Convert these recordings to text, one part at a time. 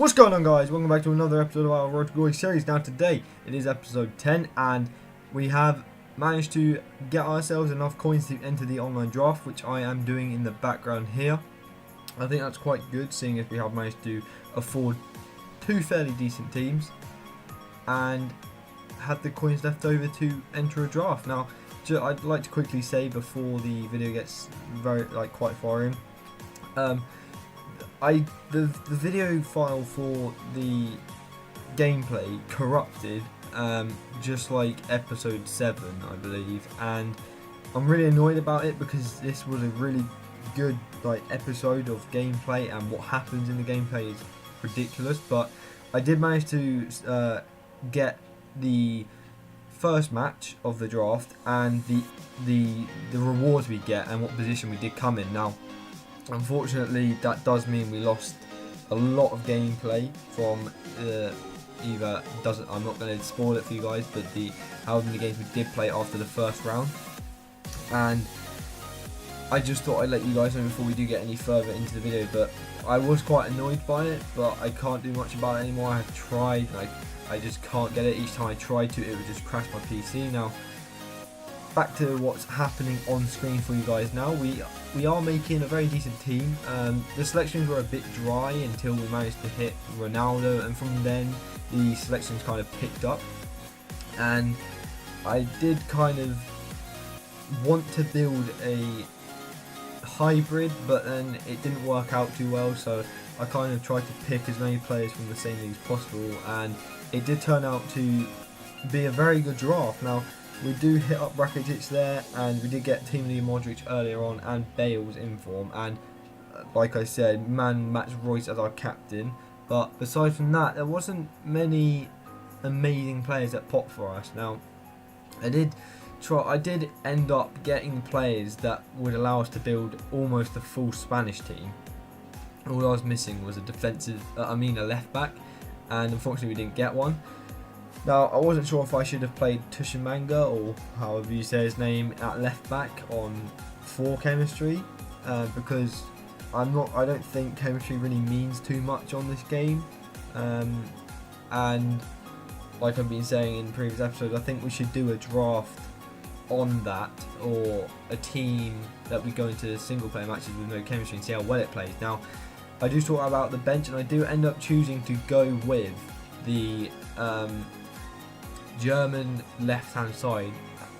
What's going on, guys? Welcome back to another episode of our RTG series. Now today it is episode 10 and we have managed to get ourselves enough coins to enter the online draft, which I am doing in the background here. I think that's quite good, seeing as we have managed to afford two fairly decent teams and have the coins left over to enter a draft. Now I'd like to quickly say before the video gets quite far in, the video file for the gameplay corrupted, just like episode 7 I believe, and I'm really annoyed about it because this was a really good episode of gameplay and what happens in the gameplay is ridiculous. But I did manage to get the first match of the draft and the rewards we get and what position we did come in. Now unfortunately that does mean we lost a lot of gameplay from I'm not going to spoil it for you guys, but however many games we did play after the first round, and I just thought I'd let you guys know before we do get any further into the video. But I was quite annoyed by it, but I can't do much about it anymore. I have tried, I just can't get it. Each time I tried to, it would just crash my PC. Now back to what's happening on screen for you guys now. We are making a very decent team. The selections were a bit dry until we managed to hit Ronaldo, and from then the selections kind of picked up, and I did kind of want to build a hybrid, but then it didn't work out too well, so I kind of tried to pick as many players from the same league as possible, and it did turn out to be a very good draft. Now we do hit up Rakitic there, and we did get Team Leader Modric earlier on, and Bale's in form, and like I said, man matched Royce as our captain. But aside from that, there wasn't many amazing players that popped for us. Now I did end up getting players that would allow us to build almost a full Spanish team. All I was missing was a left back, and unfortunately we didn't get one. Now I wasn't sure if I should have played Tushimanga, or however you say his name, at left back for chemistry, because I don't think chemistry really means too much on this game, and like I've been saying in previous episodes, I think we should do a draft on that, or a team that we go into single player matches with no chemistry and see how well it plays. Now I do talk about the bench, and I do end up choosing to go with the German left hand side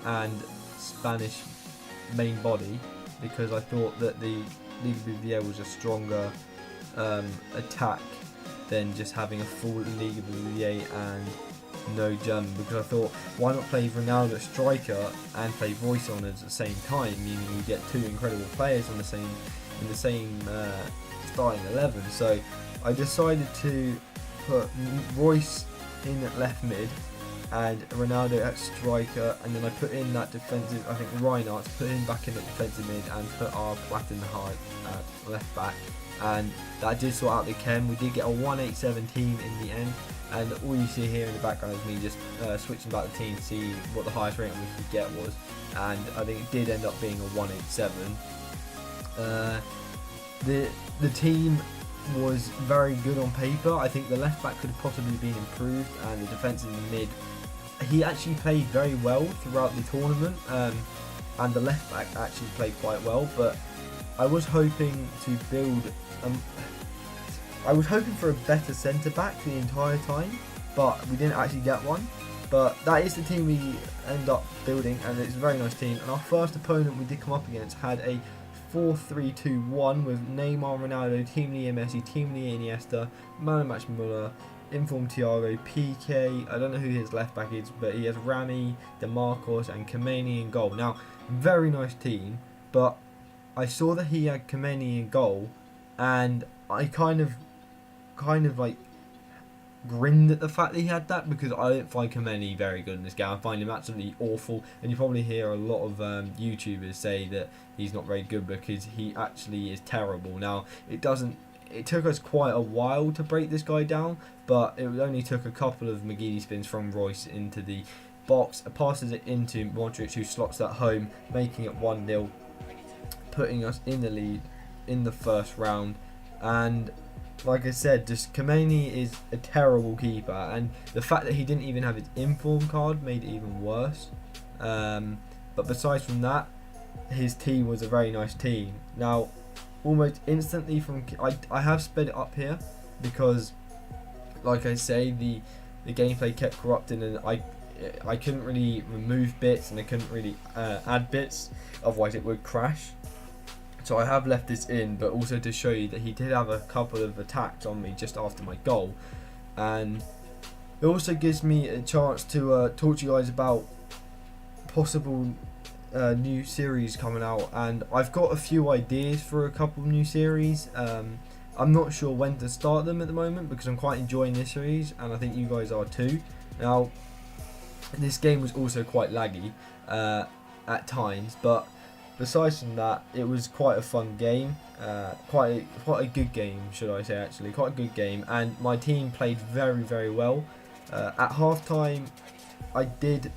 and Spanish main body, because I thought that the Liga BBVA was a stronger attack than just having a full Liga BBVA and no German, because I thought, why not play Ronaldo at striker and play Royce on at the same time, meaning you get two incredible players in the same starting 11. So I decided to put Royce in at left mid and Ronaldo at striker, and then I put in that defensive, I think Reinhardt, put him back in at defensive mid, and put our Platin Hart at left back, and that did sort out the chem. We did get a 187 team in the end, and all you see here in the background is me just switching back the team to see what the highest rating we could get was, and I think it did end up being a 187. The team was very good on paper. I think the left back could have possibly been improved, and the defensive mid, he actually played very well throughout the tournament, and the left back actually played quite well. But I was hoping to build I was hoping for a better centre back the entire time, but we didn't actually get one. But that is the team we end up building, and it's a very nice team. And our first opponent we did come up against had a 4-3-2-1 with Neymar, Ronaldo, Team Leader Messi, Team Leader Iniesta, man match Muller, informed Thiago, PK, I don't know who his left back is, but he has Rami, DeMarcos and Kameni in goal. Now, very nice team, but I saw that he had Kameni in goal, and I kind of grinned at the fact that he had that, because I don't find Kameni very good in this game. I find him absolutely awful, and you probably hear a lot of YouTubers say that he's not very good because he actually is terrible. Now it took us quite a while to break this guy down, but it only took a couple of McGeady spins from Royce into the box, passes it into Modric, who slots that home, making it 1-0, putting us in the lead in the first round. And like I said, just Kameni is a terrible keeper, and the fact that he didn't even have his inform card made it even worse. But besides from that, his team was a very nice team. Now, almost instantly from I have sped it up here because, like I say, the gameplay kept corrupting, and I couldn't really remove bits and I couldn't really add bits, otherwise it would crash. So I have left this in, but also to show you that he did have a couple of attacks on me just after my goal, and it also gives me a chance to talk to you guys about possible new series coming out, and I've got a few ideas for a couple new series. I'm not sure when to start them at the moment because I'm quite enjoying this series, and I think you guys are too. Now, this game was also quite laggy at times, but besides from that, it was quite a fun game, quite a good game, should I say, actually, quite a good game, and my team played very, very well. At half time, I did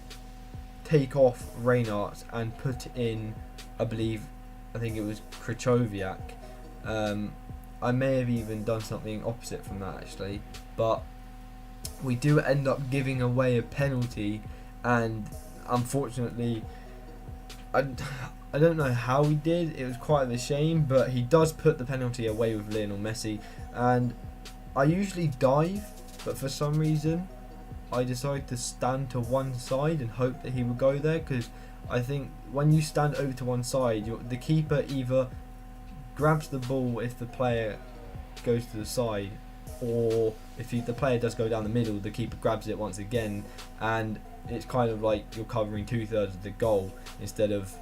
take off Reinhardt and put in, I think it was Krychowiak. I may have even done something opposite from that, actually, but we do end up giving away a penalty, and unfortunately, I don't know how he did. It was quite a shame, but he does put the penalty away with Lionel Messi, and I usually dive, but for some reason I decided to stand to one side and hope that he would go there, because I think when you stand over to one side, the keeper either grabs the ball if the player goes to the side, or if the player does go down the middle, the keeper grabs it once again, and it's kind of like you're covering 2/3 of the goal instead of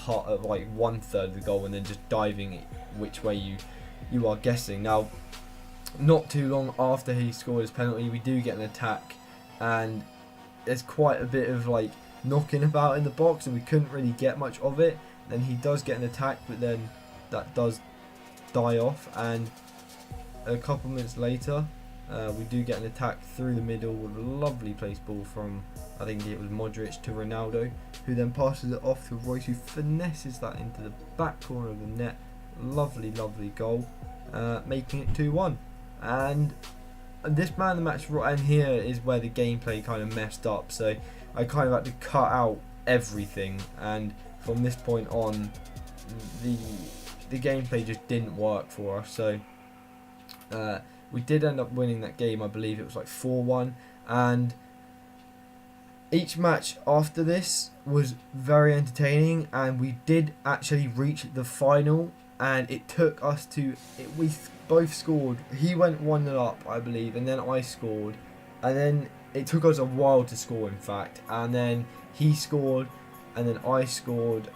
like 1/3 of the goal, and then just diving which way you are guessing. Now, not too long after he scored his penalty, we do get an attack, and there's quite a bit of like knocking about in the box, and we couldn't really get much of it. Then he does get an attack, but then that does die off, and a couple minutes later we do get an attack through the middle with a lovely place ball from, I think it was Modric to Ronaldo, who then passes it off to Royce, who finesses that into the back corner of the net. Lovely, lovely goal, making it 2-1. And this man of the match, and here is where the gameplay kind of messed up, so I kind of had to cut out everything, and from this point on the gameplay just didn't work for us. So we did end up winning that game. I believe it was like 4-1, and each match after this was very entertaining, and we did actually reach the final, and it took us to we both scored. He went 1-0 up, I believe, and then I scored, and then it took us a while to score, in fact, and then he scored, and then I scored.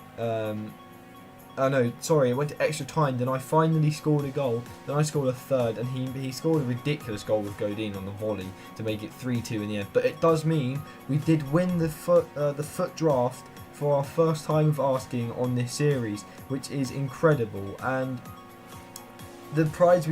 Oh no, sorry, it went to extra time, then I finally scored a goal, then I scored a third, and he scored a ridiculous goal with Godin on the volley to make it 3-2 in the end. But it does mean we did win the FUT draft for our first time of asking on this series, which is incredible. And the prize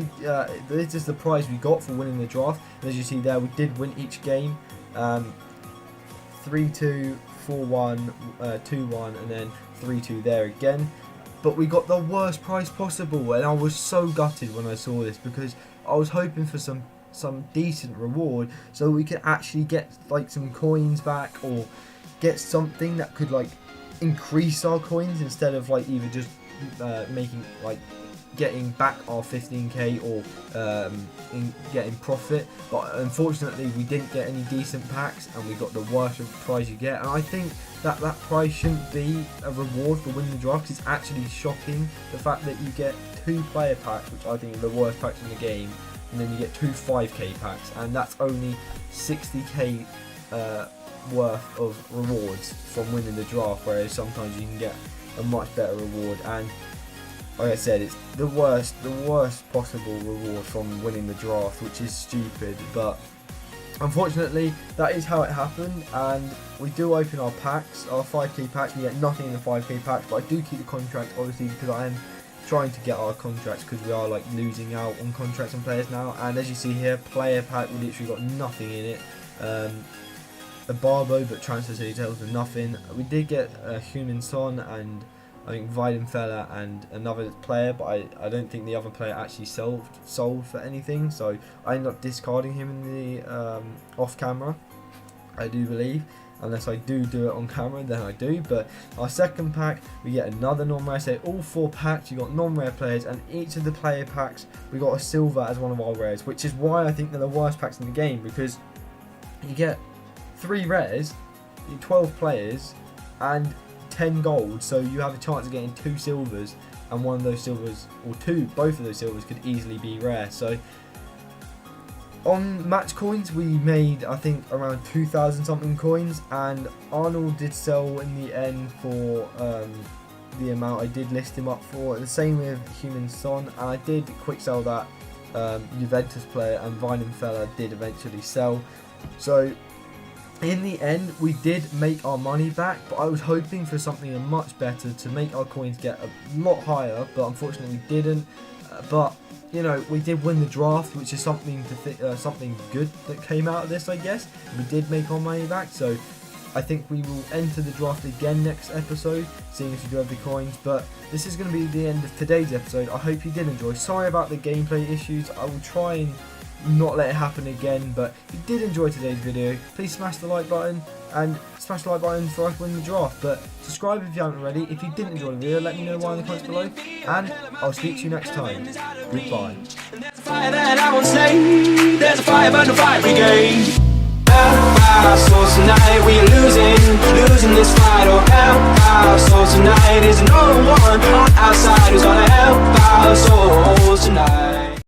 this is the prize we got for winning the draft. And as you see there, we did win each game, 3-2, 4-1, 2-1, and then 3-2 there again. But we got the worst prize possible, and I was so gutted when I saw this, because I was hoping for some decent reward so we could actually get like some coins back, or get something that could like increase our coins instead of like either just getting back our 15k or getting profit. But unfortunately we didn't get any decent packs, and we got the worst prize you get. And I think that prize shouldn't be a reward for winning the draft. It's actually shocking, the fact that you get 2 player packs, which I think are the worst packs in the game, and then you get 2 5k packs, and that's only 60k worth of rewards from winning the draft, whereas sometimes you can get a much better reward. And like I said, it's the worst possible reward from winning the draft, which is stupid. But unfortunately, that is how it happened, and we do open our packs, our 5k packs. We get nothing in the 5k packs, but I do keep the contract, obviously, because I am trying to get our contracts, because we are like losing out on contracts and players now. And as you see here, player pack, we literally got nothing in it. A Barbo, but transfer details were nothing. We did get a Human Son and I think Volentless and another player, but I don't think the other player actually sold for anything, so I ended up discarding him in the off camera, I do believe. Unless I do it on camera, then I do. But our second pack, we get another non-rare. So all 4 packs, you got non-rare players, and each of the player packs, we got a silver as one of our rares, which is why I think they're the worst packs in the game, because you get 3 rares, 12 players, and 10 gold. So you have a chance of getting 2 silvers, and one of those silvers, or both of those silvers could easily be rare. So on match coins, we made, I think, around 2,000 something coins, and Arnold did sell in the end for the amount I did list him up for. The same with Human Son, and I did quick sell that Juventus player, and Volentless did eventually sell. So in the end, we did make our money back, but I was hoping for something much better to make our coins get a lot higher, but unfortunately we didn't. But you know, we did win the draft, which is something good that came out of this, I guess. We did make our money back, so I think we will enter the draft again next episode, seeing if we do have the coins. But this is going to be the end of today's episode. I hope you did enjoy. Sorry about the gameplay issues. I will try and not let it happen again, but if you did enjoy today's video, please smash the like button, and smash the like button for us to win the draft. But subscribe if you haven't already. If you didn't enjoy the video, let me know why in the comments below, and I'll speak to you next time. Goodbye. There's a fire that I won't slay. There's a fire but no fire brigade. Our souls tonight, we are losing this fight. Oh, help our souls tonight. Is no one on outside who's gonna help our souls tonight.